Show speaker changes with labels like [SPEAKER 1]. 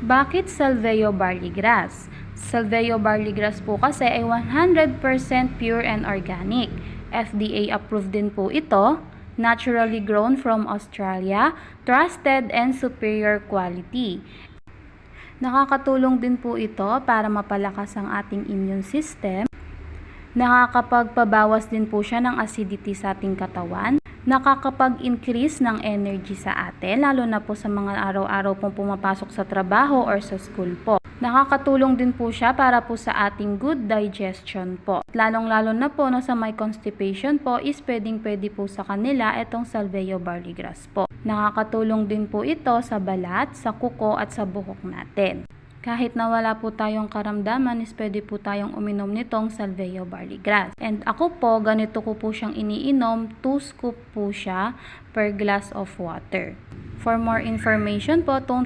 [SPEAKER 1] Bakit Salveo barley grass? Salveo barley grass po kasi ay 100% pure and organic. FDA approved din po ito, naturally grown from Australia, trusted and superior quality. Nakakatulong din po ito para mapalakas ang ating immune system. Nakakapagpabawas din po siya ng acidity sa ating katawan. Nakakapag-increase ng energy sa atin, lalo na po sa mga araw-araw pong pumapasok sa trabaho or sa school po. Nakakatulong din po siya para po sa ating good digestion po. Lalong-lalo na po sa may constipation po is pwedeng-pwede po sa kanila itong Salveo barley grass po. Nakakatulong din po ito sa balat, sa kuko at sa buhok natin. Kahit na wala po tayong karamdaman is pwede po tayong uminom nitong Salveo barley grass. And ako po, ganito ko po siyang iniinom, 2 scoop po siya per glass of water. For more information po, don't